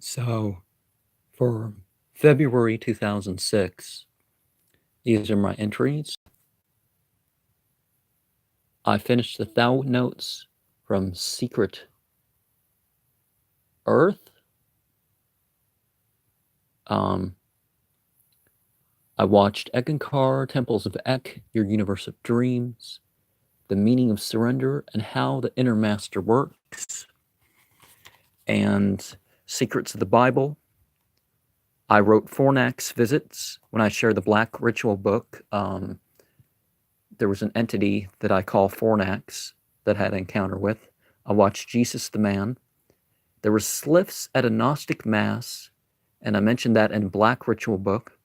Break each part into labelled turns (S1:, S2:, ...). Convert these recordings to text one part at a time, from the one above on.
S1: So for February 2006, these are my entries. I finished the Thou Notes from Secret Earth. I watched Ekankar, Temples of Ek, Your Universe of Dreams, The Meaning of Surrender, and How the Inner Master Works, and Secrets of the Bible. I wrote Fornax Visits. When I share the Black Ritual book, there was an entity that I call Fornax that I had an encounter with. I watched Jesus the Man. There were slips at a Gnostic Mass, and I mentioned that in Black Ritual book.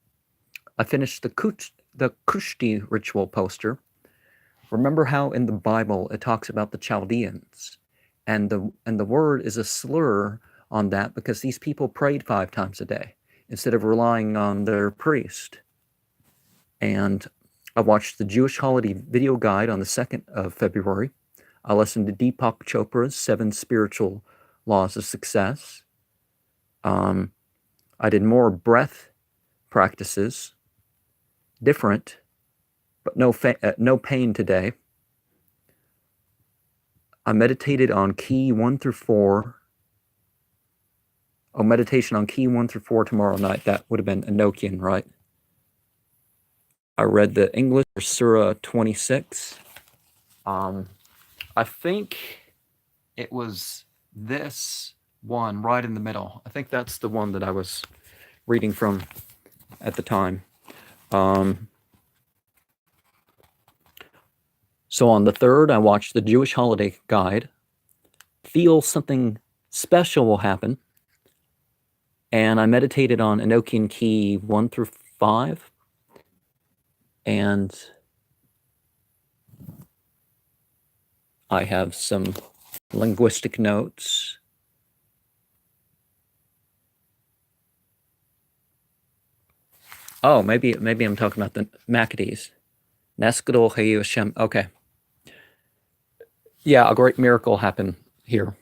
S1: I finished the Kushti ritual poster. Remember how in the Bible it talks about the Chaldeans, and the word is a slur on that because these people prayed 5 times a day instead of relying on their priest. And I watched the Jewish holiday video guide on the 2nd of February. I listened to Deepak Chopra's 7 Spiritual Laws of Success. I did more breath practices, different, but no pain today. I meditated on key 1 through 4. Oh, meditation on key 1 through 4 tomorrow night. That would have been Enochian, right? I read the English Surah 26. I think it was this one right in the middle. I think that's the one that I was reading from at the time. So on the 3rd, I watched the Jewish holiday guide. Feel something special will happen. And I meditated on Enochian key 1 through 5. And I have some linguistic notes. Oh, maybe I'm talking about the Maccabees. Neskadol Hayu Hashem. Okay. Yeah, a great miracle happened here.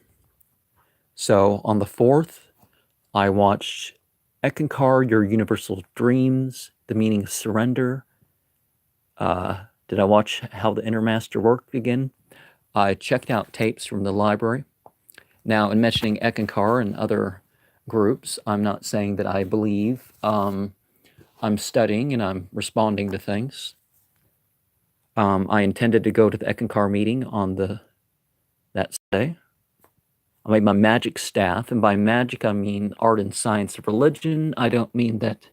S1: So on the 4th, I watched Ekankar, Your Universal Dreams, The Meaning of Surrender. Did I watch How the Inner Master Worked again? I checked out tapes from the library. Now, in mentioning Ekankar and other groups, I'm not saying that I believe. I'm studying and I'm responding to things. I intended to go to the Ekankar meeting on that day. I made my magic staff, and by magic I mean art and science of religion. I don't mean that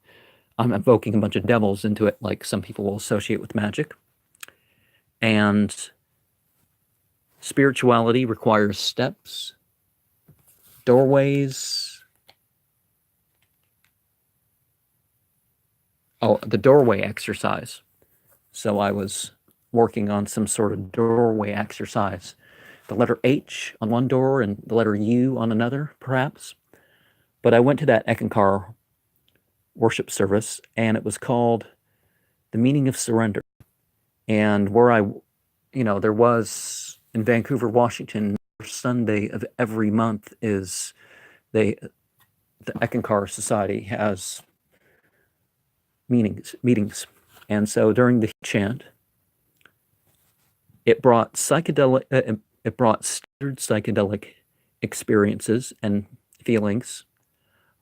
S1: I'm invoking a bunch of devils into it like some people will associate with magic. And spirituality requires steps, doorways. Oh, the doorway exercise. So I was working on some sort of doorway exercise. The letter H on one door and the letter U on another, perhaps. But I went to that Ekankar worship service, and it was called The Meaning of Surrender. And where there was in Vancouver, Washington, Sunday of every month is the Ekankar Society has meetings. And so during the chant, it brought standard psychedelic experiences and feelings,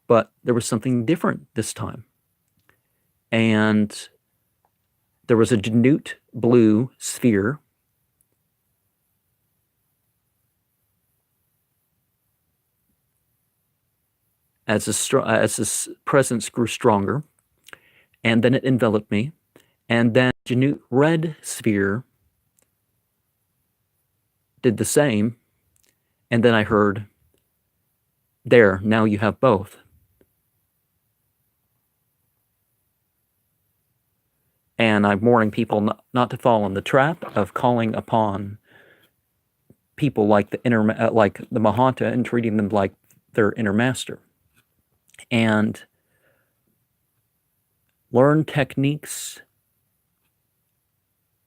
S1: but there was something different this time. And there was a Jinnuwt blue sphere. As this presence grew stronger, and then it enveloped me, and then Jinnuwt red sphere did the same, and then I heard, there, now you have both. And I'm warning people not to fall in the trap of calling upon people like like the Mahanta and treating them like their inner master. And learn techniques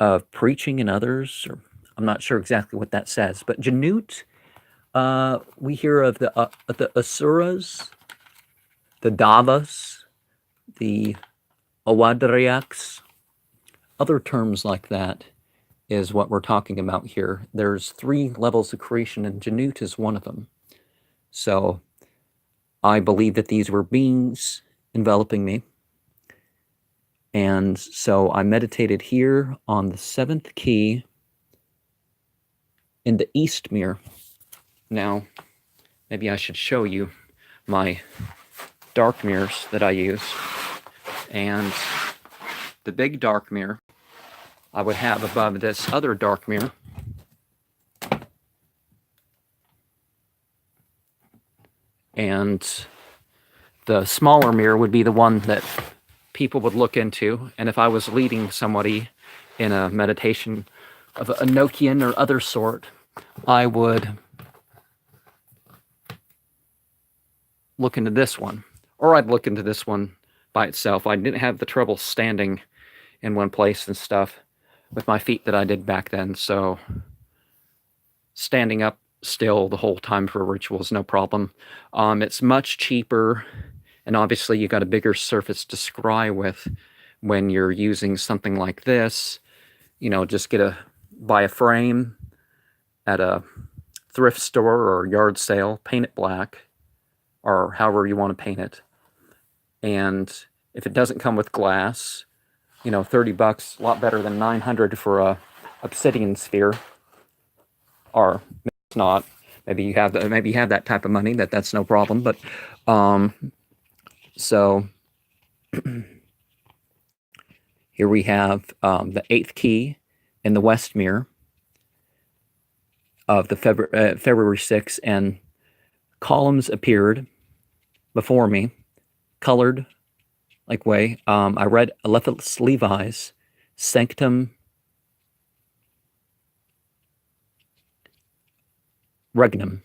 S1: of preaching in others. Or I'm not sure exactly what that says, but Jinnuwt, we hear of the Asuras the Davas, the Awadriaks, other terms like that is what we're talking about here. There's 3 levels of creation, and Jinnuwt is one of them. So I believe that these were beings enveloping me. And so I meditated here on the 7th key in the East mirror. Now, maybe I should show you my dark mirrors that I use. And the big dark mirror I would have above this other dark mirror. And the smaller mirror would be the one that people would look into. And if I was leading somebody in a meditation of a Enochian or other sort, I would look into this one. Or I'd look into this one by itself. I didn't have the trouble standing in one place and stuff with my feet that I did back then. So standing up still the whole time for a ritual is no problem. It's much cheaper, and obviously you got a bigger surface to scry with when you're using something like this. You know, just buy a frame at a thrift store or yard sale, paint it black, or however you want to paint it. And if it doesn't come with glass, you know, $30, a lot better than $900 for a obsidian sphere. Or it's not. Maybe you have that type of money. That's no problem. But so here we have the 8th key in the West mirror of the February 6th, and columns appeared before me, colored like way. I read Alephus Levi's Sanctum Regnum.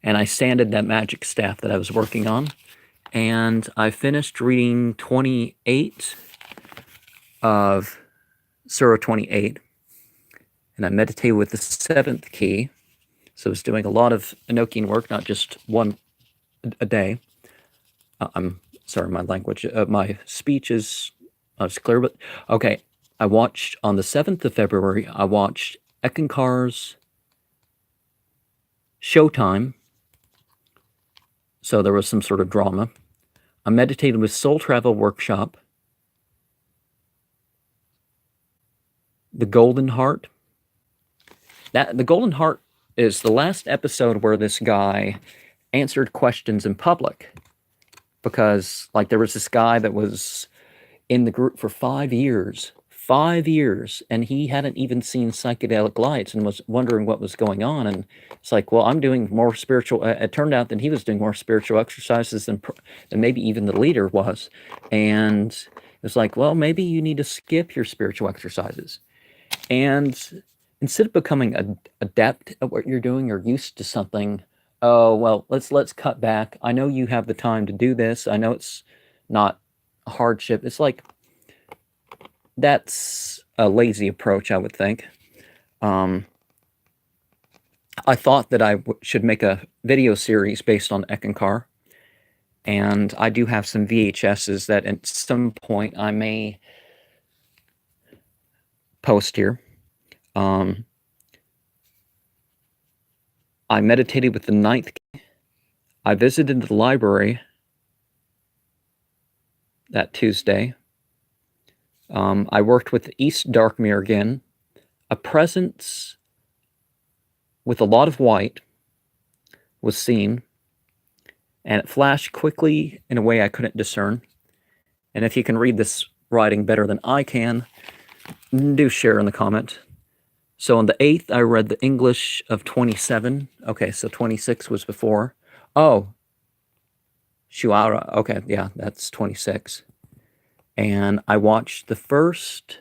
S1: And I sanded that magic staff that I was working on. And I finished reading 28 of Surah 28. And I meditated with the 7th key. So I was doing a lot of Enochian work, not just one a day. I'm sorry, my language, my speech is not as clear, but okay. I watched, on the 7th of February, I watched Eckankar's Showtime. So there was some sort of drama. I meditated with Soul Travel Workshop, The Golden Heart. The Golden Heart is the last episode where this guy answered questions in public. Because, like, there was this guy that was in the group for 5 years, and he hadn't even seen psychedelic lights and was wondering what was going on. And it's like, well, I'm doing more spiritual. It turned out that he was doing more spiritual exercises than maybe even the leader was. And it was like, well, maybe you need to skip your spiritual exercises. And instead of becoming adept at what you're doing or used to something, oh, well, let's cut back. I know you have the time to do this. I know it's not a hardship. It's like, that's a lazy approach, I would think. I thought that I should make a video series based on Eckankar, and I do have some VHSs that at some point I may post here. I meditated with the 9th key. I visited the library that Tuesday. I worked with the East Dark Mirror again. A presence with a lot of white was seen, and it flashed quickly in a way I couldn't discern. And if you can read this writing better than I can, do share in the comment. So on the 8th, I read the English of 27. Okay, so 26 was before. Oh, Shuara. Okay, yeah, that's 26. And I watched the first...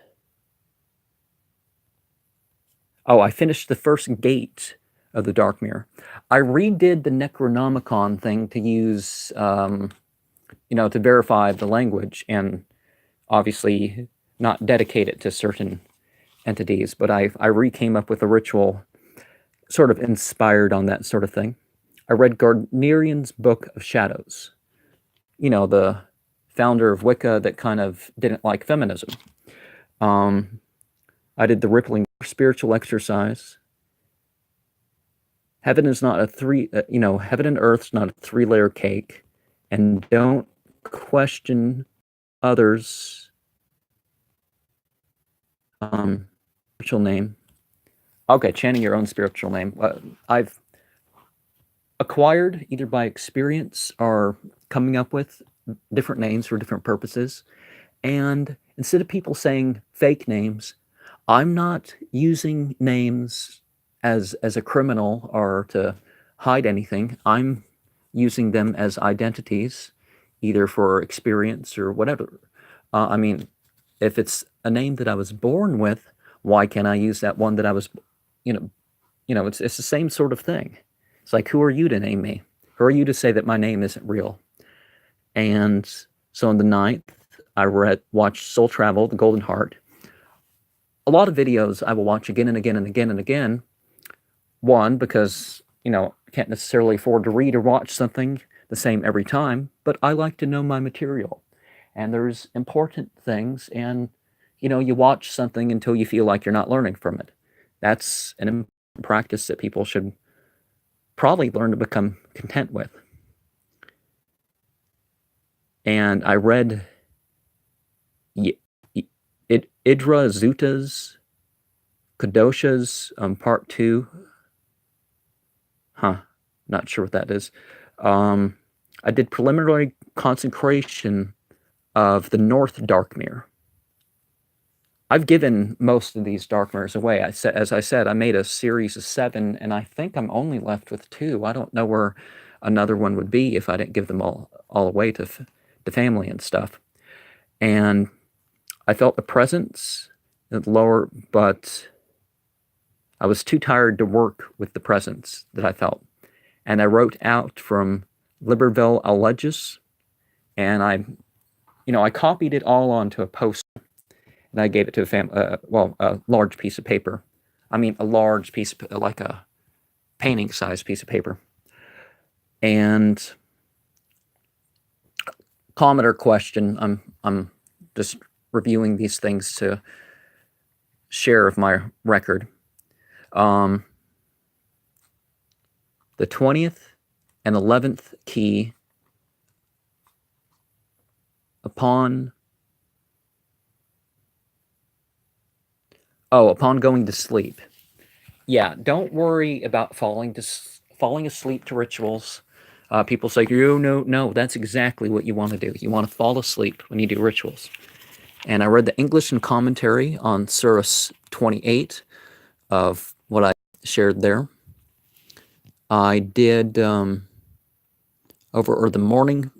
S1: Oh, I finished the first gate of the Dark Mirror. I redid the Necronomicon thing to use, to verify the language, and obviously not dedicate it to certain entities, but I came up with a ritual sort of inspired on that sort of thing. I read Gardnerian's Book of Shadows. You know, the founder of Wicca that kind of didn't like feminism. I did the Rippling Spiritual Exercise. Heaven is not a heaven and earth's not a 3-layer cake, and don't question others' spiritual name. Okay, chanting your own spiritual name. I've acquired either by experience or coming up with different names for different purposes. And instead of people saying fake names, I'm not using names as a criminal or to hide anything. I'm using them as identities, either for experience or whatever. I mean, if it's a name that I was born with, why can't I use that one that I was, it's the same sort of thing. It's like, who are you to name me? Who are you to say that my name isn't real? And so on the 9th, I watched Soul Travel, The Golden Heart. A lot of videos I will watch again and again and again and again. One, because, I can't necessarily afford to read or watch something the same every time, but I like to know my material. And there's important things, and, you watch something until you feel like you're not learning from it. That's an important practice that people should probably learn to become content with. And I read Idra Zuta's Kadosha's part 2. Not sure what that is. I did preliminary consecration of the North Dark Mirror. I've given most of these dark mirrors away. As I said, I made a series of 7, and I think I'm only left with 2. I don't know where another one would be if I didn't give them all away to family and stuff. And I felt the presence at lower, but I was too tired to work with the presence that I felt. And I wrote out from Libreville Alleges, and I copied it all onto a post, and I gave it to a large piece of paper. I mean, a large piece, like a painting-sized piece of paper. And comment or question, I'm just reviewing these things to share of my record. The 20th and 11th key upon going to sleep. Yeah, don't worry about falling asleep to rituals. People say, no, that's exactly what you want to do. You want to fall asleep when you do rituals. And I read the English and commentary on Surah 28 of what I shared there. I did the morning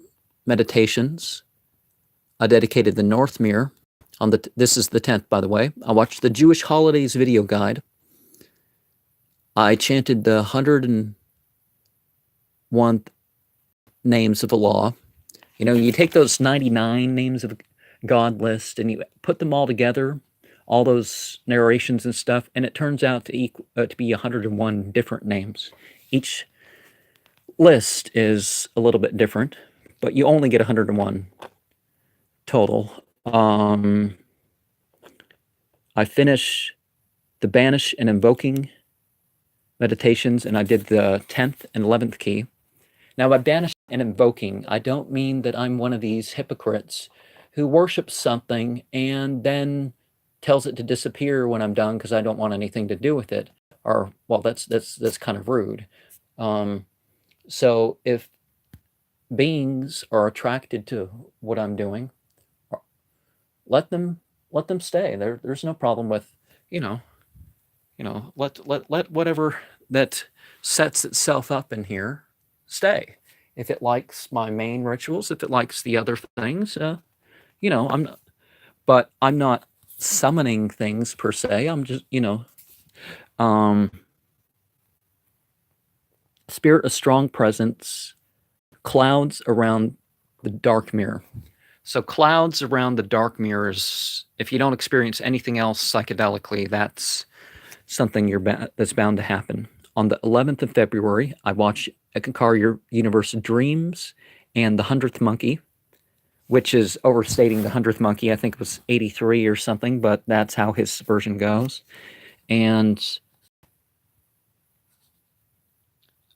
S1: meditations. I dedicated the North Mirror. This is the 10th, by the way. I watched the Jewish Holidays video guide. I chanted the 101 names of Allah. You take those 99 names of God list and you put them all together, all those narrations and stuff, and it turns out to be 101 different names. Each list is a little bit different, but you only get 101 total. I finished the Banish and Invoking meditations, and I did the 10th and 11th key. Now, by banish and invoking, I don't mean that I'm one of these hypocrites who worships something and then tells it to disappear when I'm done because I don't want anything to do with it. Or, well, that's kind of rude. So if beings are attracted to what I'm doing, let them stay. There's no problem with, let whatever that sets itself up in here stay. If it likes my main rituals, if it likes the other things, I'm not summoning things per se. I'm just, spirit, a strong presence, clouds around the dark mirror. So clouds around the dark mirrors, if you don't experience anything else psychedelically, that's something that's bound to happen. on the 11th of February, I watched Ekankar Universe of Dreams and The 100th Monkey, which is overstating The 100th Monkey. I think it was 83 or something, but that's how his version goes. And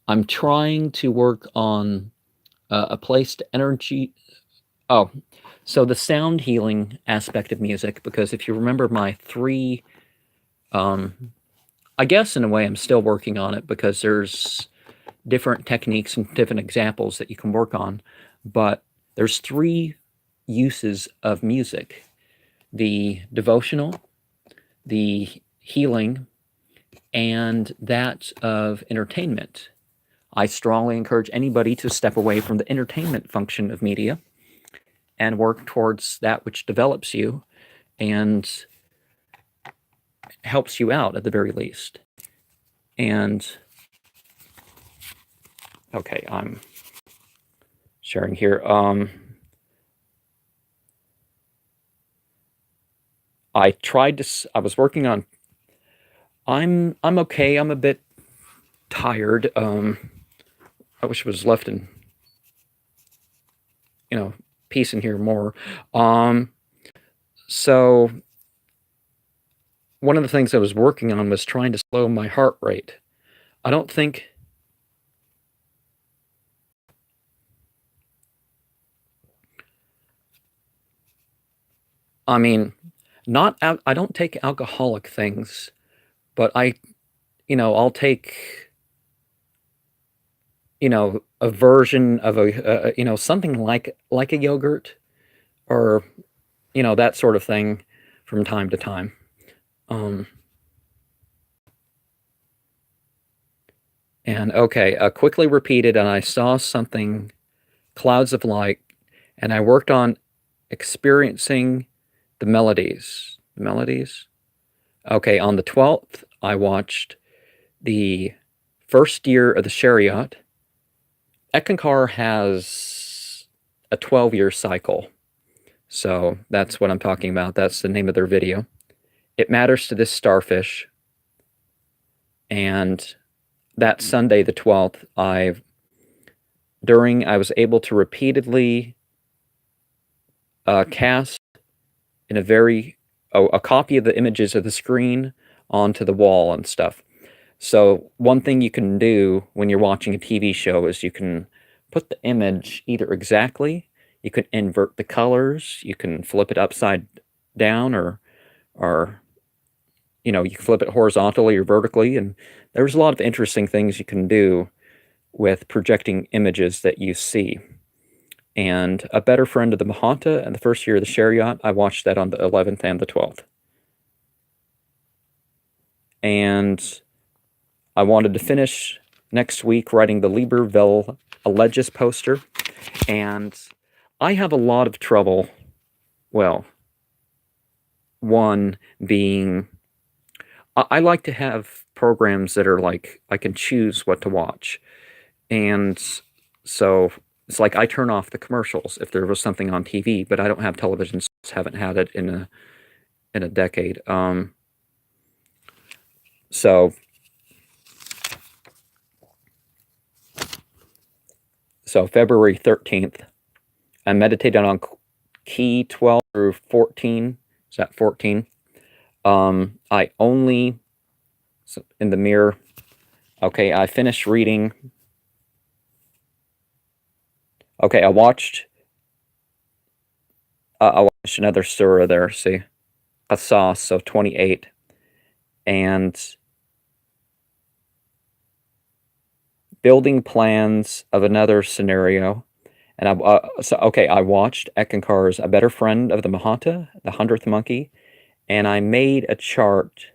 S1: I'm trying to work on a place to energy. Oh, so the sound healing aspect of music, because if you remember my three, I guess in a way I'm still working on it because there's different techniques and different examples that you can work on, but there's three uses of music: the devotional, the healing, and that of entertainment. I strongly encourage anybody to step away from the entertainment function of media and work towards that which develops you and helps you out at the very least. And okay, I'm sharing here. I was working on. I'm okay. I'm a bit tired. I wish it was left in, peace in here more. So one of the things I was working on was trying to slow my heart rate. I don't think. I mean, I don't take alcoholic things, but I'll take, a version of something like a yogurt or, that sort of thing from time to time. And okay, quickly repeated, and I saw something, clouds of light, and I worked on experiencing the melodies. The melodies? Okay, on the 12th, I watched the first year of the Chariot. Ekankar has a 12-year cycle. So that's what I'm talking about. That's the name of their video. It matters to this starfish. And that Sunday, the 12th, I was able to repeatedly cast in a copy of the images of the screen onto the wall and stuff. So one thing you can do when you're watching a TV show is you can put the image either exactly, you can invert the colors, you can flip it upside down, or you can flip it horizontally or vertically, and there's a lot of interesting things you can do with projecting images that you see. And A Better Friend of the Mahanta and the first year of the Chariot, I watched that on the 11th and the 12th. And I wanted to finish next week writing the Liber Vel Allegis poster, and I have a lot of trouble, well, one being, I like to have programs that are like, I can choose what to watch, and so it's like I turn off the commercials if there was something on TV, but I don't have television, so I haven't had it in a decade. So February 13th, I meditated on key 12 through 14. Is that 14? I only, in the mirror, okay, I finished reading. Okay, I watched another surah there, see? Qasas, so 28. And building plans of another scenario. And I watched Ekankar's A Better Friend of the Mahanta, the 100th Monkey, and I made a chart.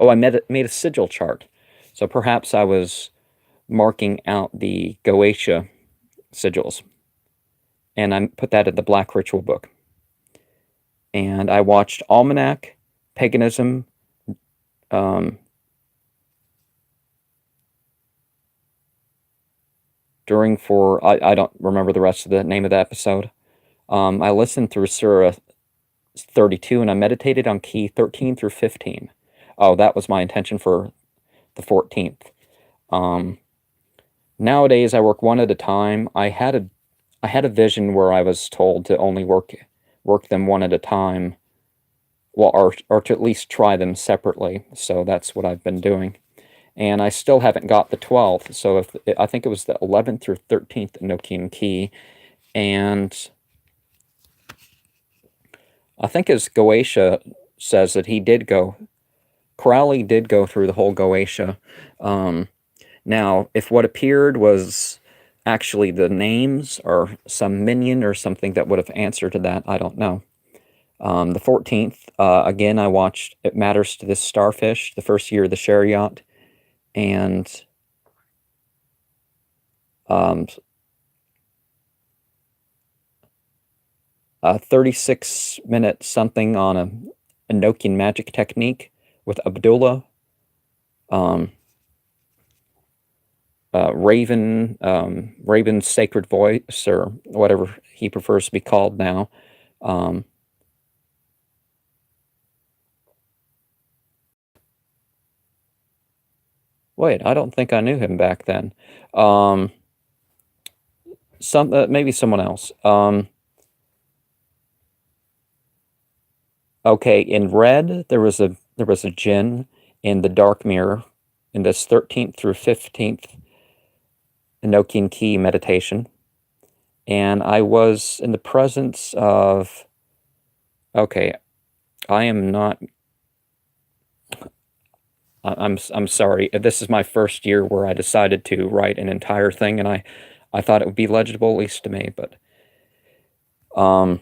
S1: Oh, I made a sigil chart. So perhaps I was marking out the Goetia sigils. And I put that in the Black Ritual book. And I watched Almanac, Paganism, I don't remember the rest of the name of the episode. I listened through Surah 32, and I meditated on key 13 through 15. Oh, that was my intention for the 14th. Nowadays, I work one at a time. I had a vision where I was told to only work them one at a time, well, or to at least try them separately. So that's what I've been doing, and I still haven't got the 12th. So I think it was the 11th or 13th Enochian key, and I think as Goetia says that Crowley did go through the whole Goetia. Now, if what appeared was actually the names or some minion or something that would have answered to that, I don't know. The 14th, again, I watched It Matters to This Starfish, the first year of the Chariot, and 36-minute something on a Enochian magic technique with Abdullah. Raven's Sacred Voice, or whatever he prefers to be called now. Wait, I don't think I knew him back then. Maybe someone else. Okay, in red there was a jinn in the dark mirror in this 13th through 15th Enochian key meditation, and I was in the presence of. Okay, I am not. I'm sorry. This is my first year where I decided to write an entire thing, and I thought it would be legible, at least to me. But so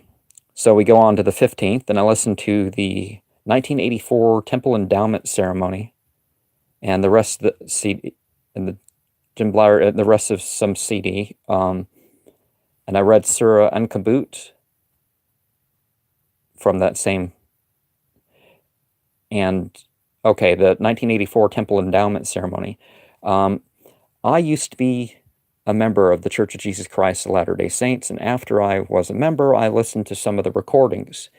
S1: we go on to the 15th, and I listened to the 1984 Temple Endowment Ceremony, and the rest of the CD, and the Jim Blyer, the rest of some CD. And I read Surah Ankabut from that same. And okay, the 1984 Temple Endowment Ceremony. I used to be a member of the Church of Jesus Christ of Latter-day Saints, and after I was a member, I listened to some of the recordings,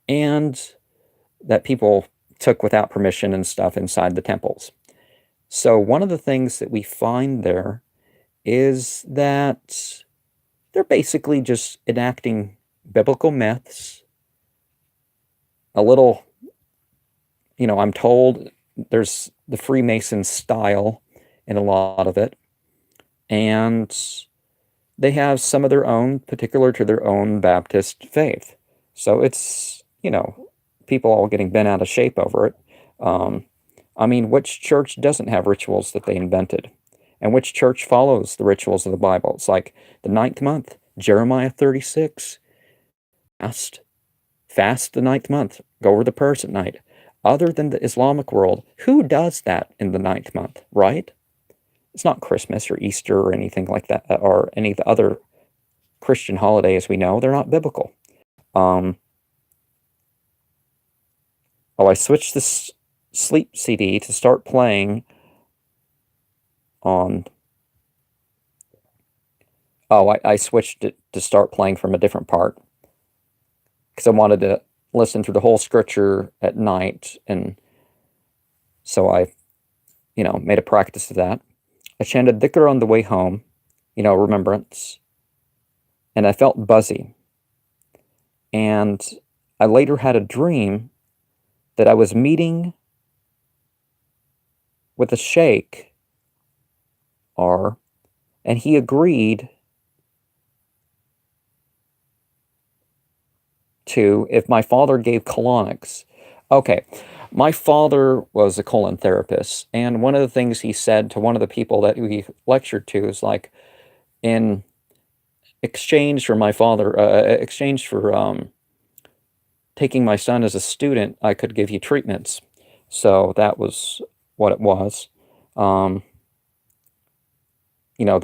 S1: and that people took without permission and stuff inside the temples. So one of the things that we find there is that they're basically just enacting biblical myths. A little, I'm told there's the Freemason style in a lot of it, and they have some of their own, particular to their own Baptist faith. So it's, people all getting bent out of shape over it. I mean, which church doesn't have rituals that they invented? And which church follows the rituals of the Bible? It's like the 9th month, Jeremiah 36, fast the 9th month, go over the prayers at night. Other than the Islamic world, who does that in the 9th month, right? It's not Christmas or Easter or anything like that, or any of the other Christian holidays we know. They're not biblical. I switched this sleep CD to start playing on. I switched it to start playing from a different part because I wanted to listen through the whole scripture at night, and so I, made a practice of that. I chanted dhikr on the way home, remembrance, and I felt buzzy. And I later had a dream that I was meeting with a sheikh, and he agreed to, if my father gave colonics. Okay, my father was a colon therapist, and one of the things he said to one of the people that we lectured to is like, in exchange for taking my son as a student, I could give you treatments. So that was what it was. The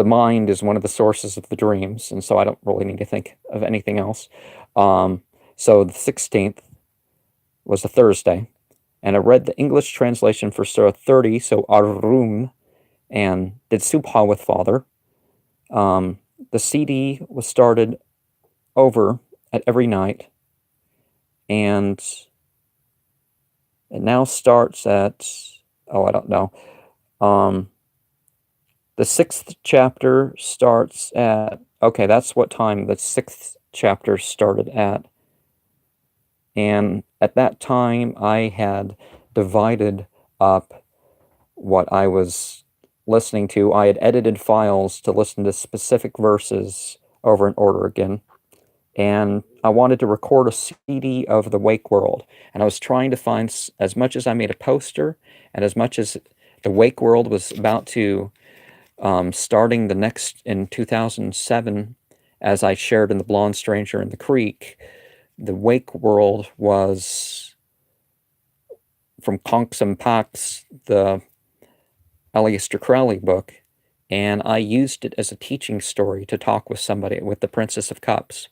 S1: mind is one of the sources of the dreams, and so I don't really need to think of anything else. So the 16th was a Thursday, and I read the English translation for Surah 30, so Ar-Rum, and did Subha with Father. The CD was started over at every night, and it now starts at, I don't know. Um, the 6th chapter starts at, okay, that's what time the 6th chapter started at. And at that time, I had divided up what I was listening to. I had edited files to listen to specific verses over and over again. And I wanted to record a CD of the Wake World. And I was trying to find, as much as I made a poster, and as much as the Wake World was about to, starting the next in 2007, as I shared in The Blonde Stranger in the Creek, the Wake World was from Conks and Pax, the Aleister Crowley book, and I used it as a teaching story to talk with somebody, with the Princess of Cups.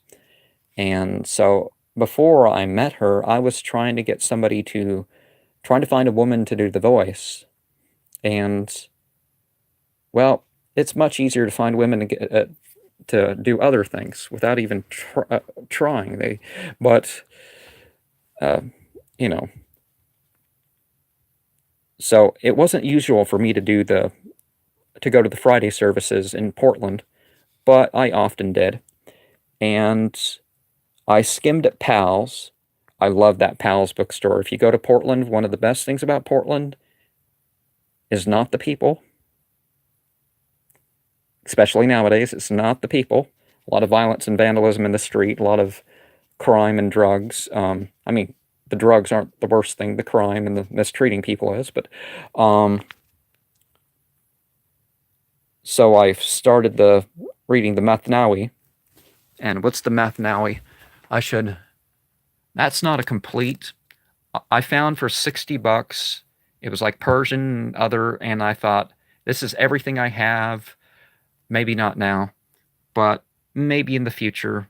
S1: And so before I met her, I was trying to get somebody trying to find a woman to do the voice. And, well, it's much easier to find women to get, to do other things without even trying. But, you know, so it wasn't usual for me to go to the Friday services in Portland, but I often did. And I skimmed at Pal's. I love that Pal's bookstore. If you go to Portland, one of the best things about Portland is not the people. Especially nowadays, it's not the people. A lot of violence and vandalism in the street, a lot of crime and drugs. I mean, the drugs aren't the worst thing. The crime and the mistreating people is. But so I started reading the Mathnawi. And what's the Mathnawi? That's not a complete. I found for $60. It was like Persian and I thought, this is everything I have. Maybe not now, but maybe in the future.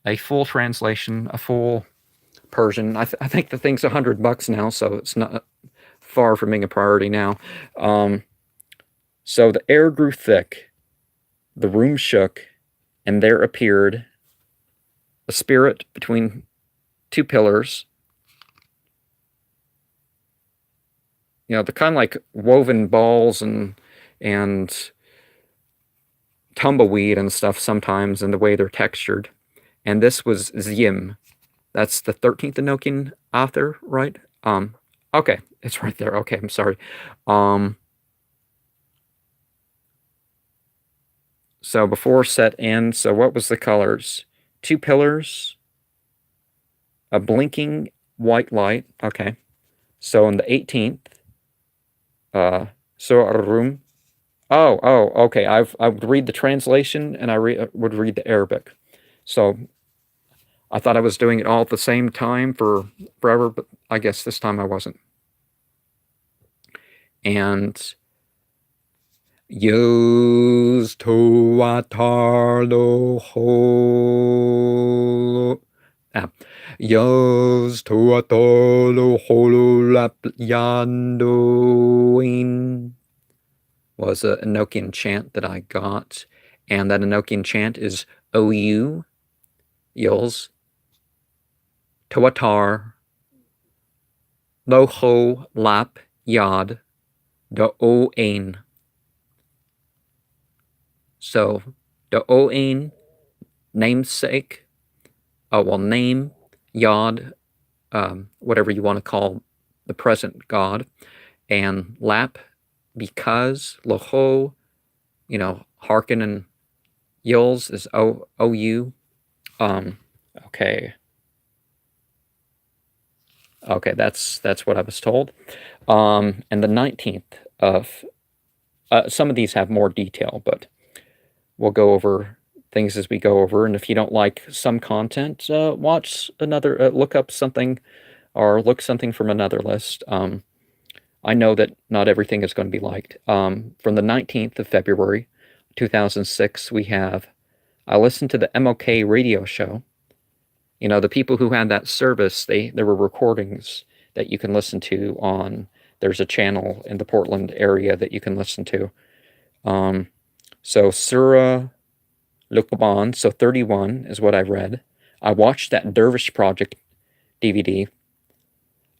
S1: A full translation, a full Persian. I think the thing's $100 now, so it's not far from being a priority now. So the air grew thick, the room shook, and there appeared a spirit between two pillars. You know, the kind of like woven balls and tumbleweed and stuff sometimes in the way they're textured. And this was Zim. That's the 13th Enochian author, right? Okay, it's right there. Okay, I'm sorry. So before set ends, so what was the colors? Two pillars, a blinking white light. Okay. So on the 18th, so a room. Oh, okay. I would read the translation and I would read the Arabic. So I thought I was doing it all at the same time forever, but I guess this time I wasn't. And Yos Toatar lo holo. Yos Toatar lo holo lap yandoin was an Enochian chant that I got. And that Enochian chant is OU, Yos Toatar lo ho lap yad do o ain. So, the O'ain, namesake, name, Yod, whatever you want to call the present God, and Lap, because, Loho, hearken and Yils is O-U. Okay. Okay, that's what I was told. And the 19th of, some of these have more detail, but we'll go over things as we go over, and if you don't like some content, watch another, look up something, or look something from another list. I know that not everything is going to be liked. From the 19th of February, 2006, I listened to the MOK radio show. You know, the people who had that service, there were recordings that you can listen to there's a channel in the Portland area that you can listen to. So Surah Luqman, so 31 is what I read. I watched that Dervish Project DVD.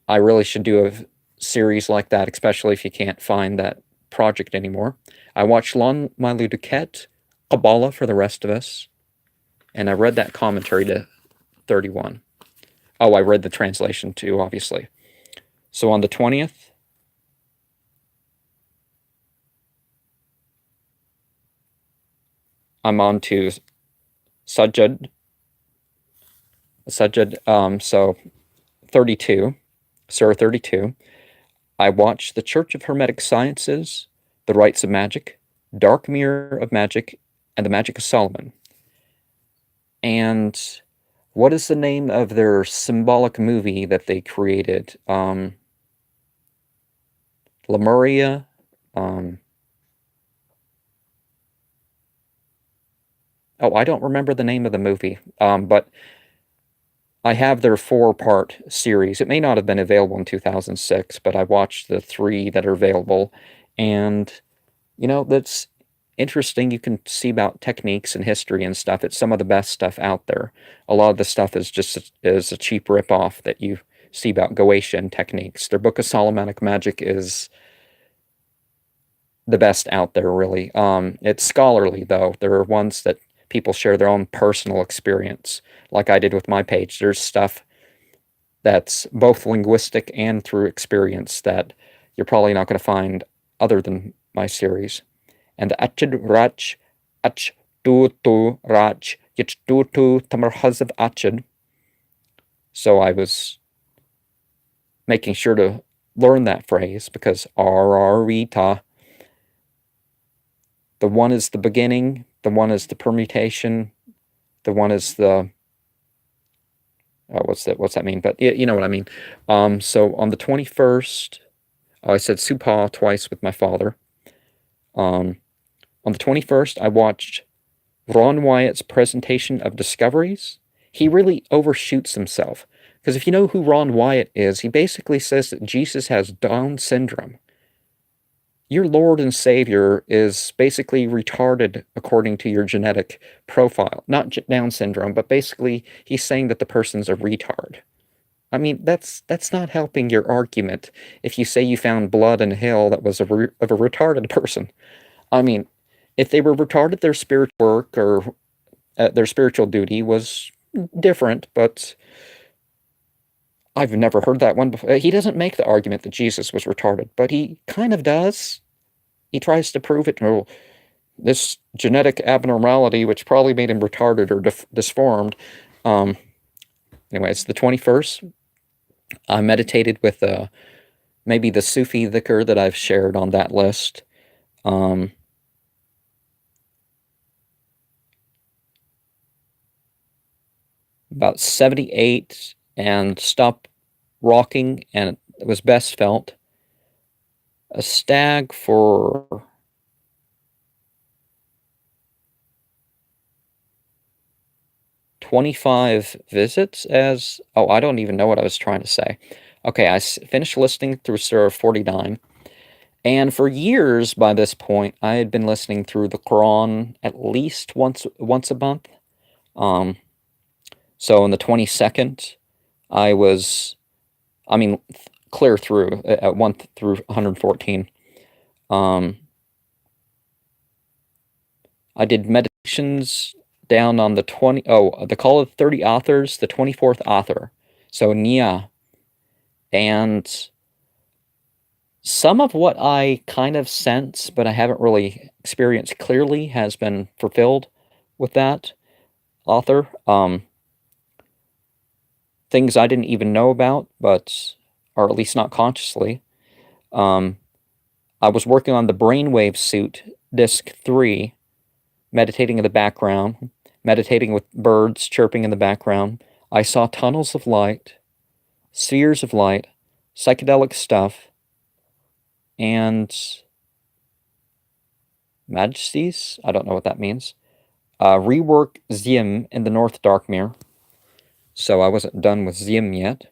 S1: I really should do a series like that, especially if you can't find that project anymore. I watched Lon Milo Duquette, Kabbalah for the Rest of Us, and I read that commentary to 31. Oh, I read the translation too, obviously. So on the 20th, I'm on to Sajjad. So 32, Surah 32. I watched The Church of Hermetic Sciences, The Rites of Magic, Dark Mirror of Magic, and The Magic of Solomon. And what is the name of their symbolic movie that they created? Lemuria. I don't remember the name of the movie. But I have their 4-part series. It may not have been available in 2006, but I watched the 3 that are available. And, that's interesting. You can see about techniques and history and stuff. It's some of the best stuff out there. A lot of the stuff is just is a cheap ripoff that you see about Goetian techniques. Their Book of Solomonic Magic is the best out there, really. It's scholarly, though. There are ones that people share their own personal experience, like I did with my page. There's stuff that's both linguistic and through experience that you're probably not going to find other than my series. And the Achid Rach, Ach Tu Rach, Yich Tu Tamarhazav Achid. So I was making sure to learn that phrase because Rita. The one is the beginning, the one is the permutation, the one is the what's that mean? But you know what I mean. So on the 21st, I said Supa twice with my father. On the 21st, I watched Ron Wyatt's presentation of discoveries. He really overshoots himself. Because if you know who Ron Wyatt is, he basically says that Jesus has Down syndrome. Your Lord and Savior is basically retarded according to your genetic profile. Not Down syndrome, but basically he's saying that the person's a retard. I mean, that's not helping your argument if you say you found blood in hell that was of a retarded person. I mean, if they were retarded, their spiritual work or their spiritual duty was different, but I've never heard that one before. He doesn't make the argument that Jesus was retarded, but he kind of does. He tries to prove it. Oh, this genetic abnormality, which probably made him retarded or disformed. Anyways, the 21st, I meditated with maybe the Sufi dhikr that I've shared on that list. About 78 and Stop Rocking, and it was best felt. A stag for 25 visits as... Oh, I don't even know what I was trying to say. Okay, I finished listening through Surah 49. And for years by this point, I had been listening through the Quran at least once a month. So on the 22nd, I was... clear through at 1 through 114. I did meditations down on the the Call of 30 Authors, the 24th author. So Nia. And some of what I kind of sense, but I haven't really experienced clearly, has been fulfilled with that author. Things I didn't even know about, but or at least not consciously. I was working on the Brainwave Suit, Disc 3, meditating in the background, meditating with birds chirping in the background. I saw tunnels of light, spheres of light, psychedelic stuff, and majesties? I don't know what that means. Rework Zim in the North Dark Mirror. So I wasn't done with Zim yet.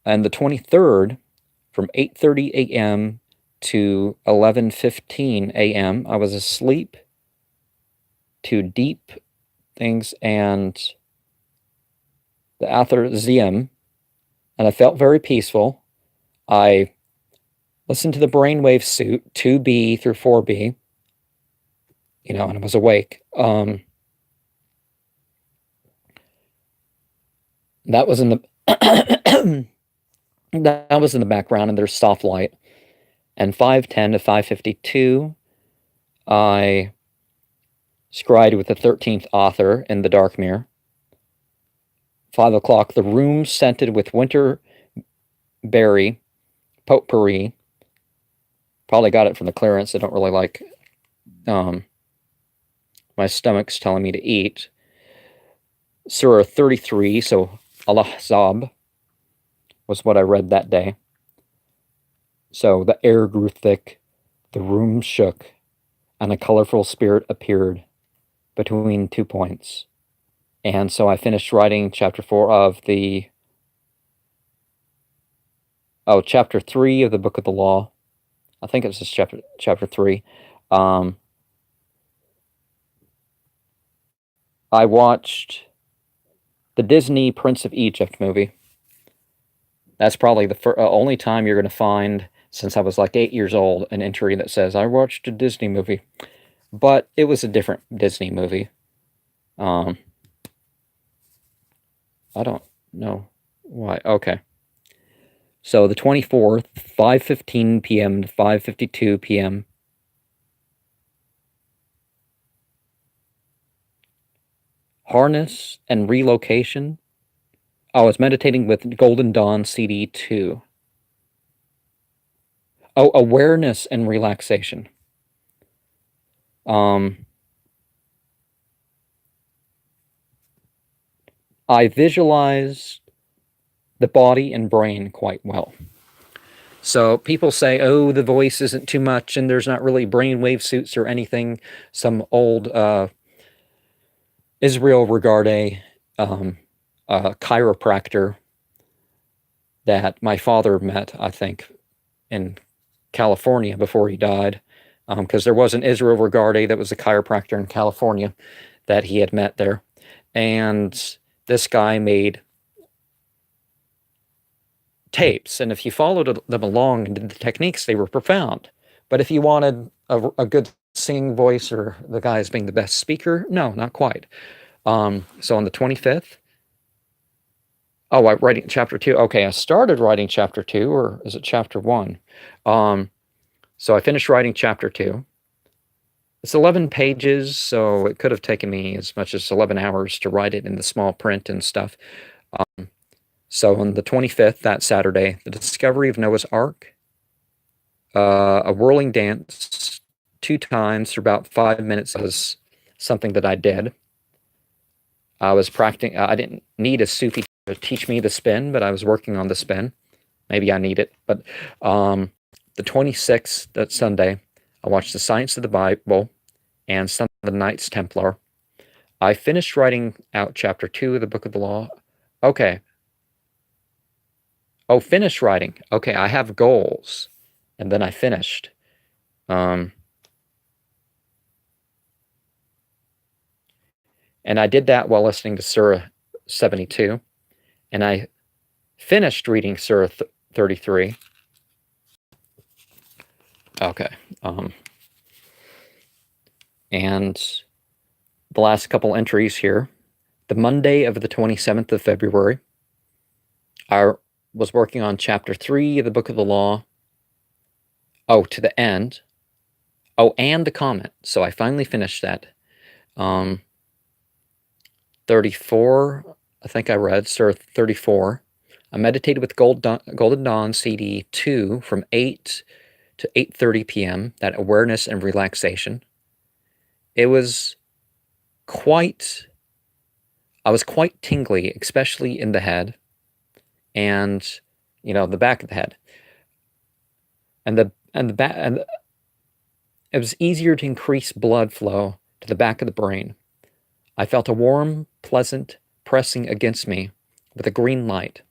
S1: And the 23rd, from 8:30 a.m. to 11:15 a.m., I was asleep to deep things and the author Zim, and I felt very peaceful. I listened to the brainwave suit 2B through 4B, and I was awake. That was in the that was in the background, and there's soft light. And 5:10 to 5:52, I scried with the 13th author in the dark mirror. 5 o'clock, the room scented with winter berry potpourri. Probably got it from the clearance. I don't really like my stomach's telling me to eat. Surah 33, so Al-Ahzab was what I read that day. So the air grew thick, the room shook, and a colorful spirit appeared between 2 points. And so I finished writing chapter 4 of chapter 3 of the Book of the Law. I think it's just chapter 3. I watched the Disney Prince of Egypt movie. That's probably the only time you're going to find, since I was like 8 years old, an entry that says, I watched a Disney movie. But it was a different Disney movie. I don't know why. Okay. So the 24th, 5:15 p.m. to 5:52 p.m. Harness and relocation. I was meditating with Golden Dawn CD 2. Oh, awareness and relaxation. I visualize the body and brain quite well. So people say, oh, the voice isn't too much and there's not really brainwave suits or anything. Some old Israel Regarde chiropractor that my father met, I think, in California before he died, because there was an Israel Regarde that was a chiropractor in California that he had met there. And this guy made tapes, and if you followed them along and did the techniques, they were profound. But if you wanted a good singing voice, or the guy's being the best speaker, no, not quite. So on the 25th, I'm writing chapter 2. Okay, I started writing chapter 2, or is it chapter 1? So I finished writing chapter 2. It's 11 pages, so it could have taken me as much as 11 hours to write it in the small print and stuff. So on the 25th, that Saturday, the discovery of Noah's Ark, a whirling dance 2 times for about 5 minutes was something that I did. I was practicing. I didn't need a Sufi to teach me the spin, but I was working on the spin. Maybe I need it. But the 26th, that Sunday, I watched The Science of the Bible and Son of the Knights Templar. I finished writing out chapter 2 of the Book of the Law. Okay. Oh, finish writing. Okay, I have goals. And then I finished. And I did that while listening to Surah 72. And I finished reading Surah 33. Okay. And the last couple entries here. The Monday of the 27th of February, I was working on chapter 3 of the Book of the Law. Oh, to the end. Oh, and the comment. So I finally finished that. 34, I think I read, Surah 34. I meditated with Golden Dawn CD 2 from 8 to 8:30 p.m., that awareness and relaxation. I was quite tingly, especially in the head and, the back of the head. And it was easier to increase blood flow to the back of the brain. I felt a warm, pleasant pressing against me with a green light.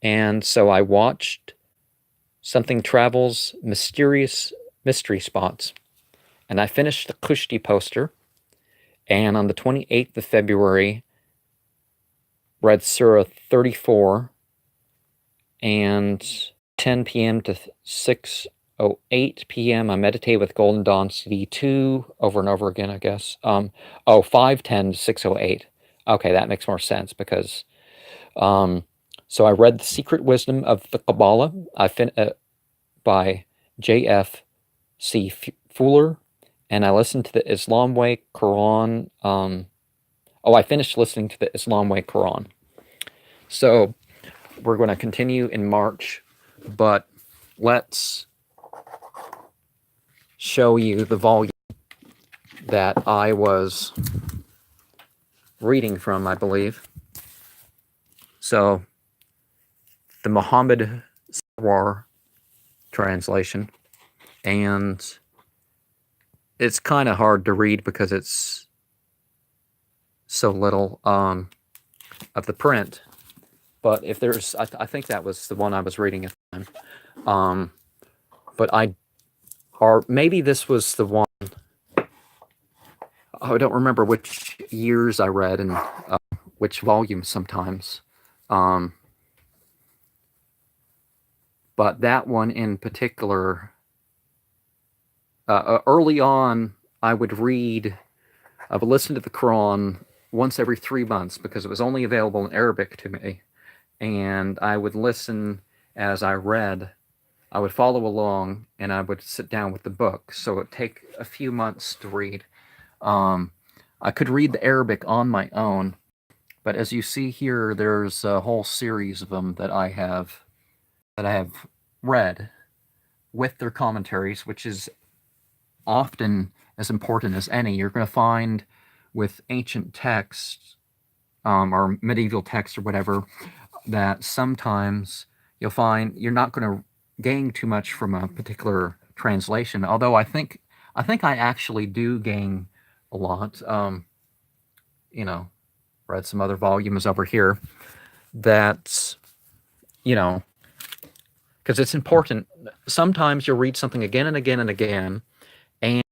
S1: And so I watched Something Travel's Mysterious Mystery Spots. And I finished the Kushti poster. And on the 28th of February, read Surah 34 and 10 p.m. to 6:08 p.m. I meditate with Golden Dawn CD2 over and over again, I guess. 5:10 to 6:08. Okay, that makes more sense because so I read The Secret Wisdom of the Kabbalah by J.F.C. Fuller, and I listened to the Islam Way Quran. I finished listening to the Islam Way Quran. So we're going to continue in March, but let's show you the volume that I was reading from, I believe. So, the Muhammad Sarwar translation, and it's kind of hard to read because it's so little of the print. But if there's, I think that was the one I was reading at the time. Or maybe this was the one. I don't remember which years I read and which volumes sometimes. But that one in particular, early on, I would listen to the Quran once every 3 months because it was only available in Arabic to me. And I would listen as I read. I would follow along and I would sit down with the book. So it would take a few months to read. I could read the Arabic on my own, but as you see here, there's a whole series of them that I have read with their commentaries, which is often as important as any. You're going to find with ancient texts or medieval texts or whatever that sometimes you'll find you're not going to gain too much from a particular translation. Although I think I actually do gain a lot. Read some other volumes over here that, because it's important. Sometimes you'll read something again and again and again, and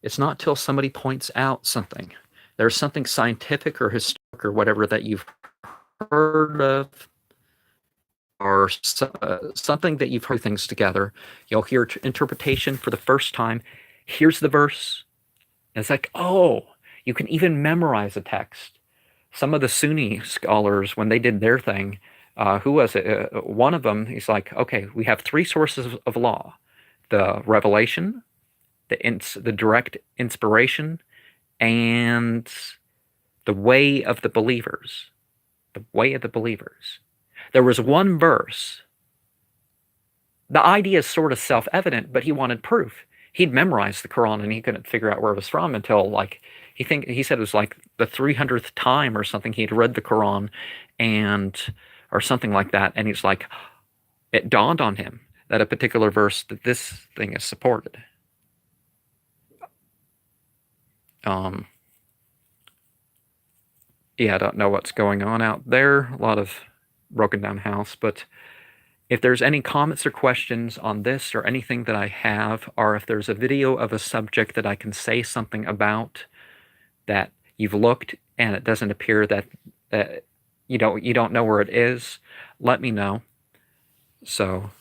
S1: it's not till somebody points out something. There's something scientific or historic or whatever that you've heard of, or something that you've heard things together. You'll hear interpretation for the first time. Here's the verse. And it's like, oh, you can even memorize a text. Some of the Sunni scholars, when they did their thing, who was it? One of them, he's like, okay, we have 3 sources of law: the revelation, the direct inspiration, and the way of the believers. The way of the believers. There was one verse. The idea is sort of self-evident, but he wanted proof. He'd memorized the Quran and he couldn't figure out where it was from until he said it was like the 300th time or something he'd read the Quran or something like that, and he's like, it dawned on him that a particular verse, that this thing is supported. I don't know what's going on out there. A lot of broken down house, but if there's any comments or questions on this or anything that I have, or if there's a video of a subject that I can say something about that you've looked and it doesn't appear that you don't know where it is, let me know. So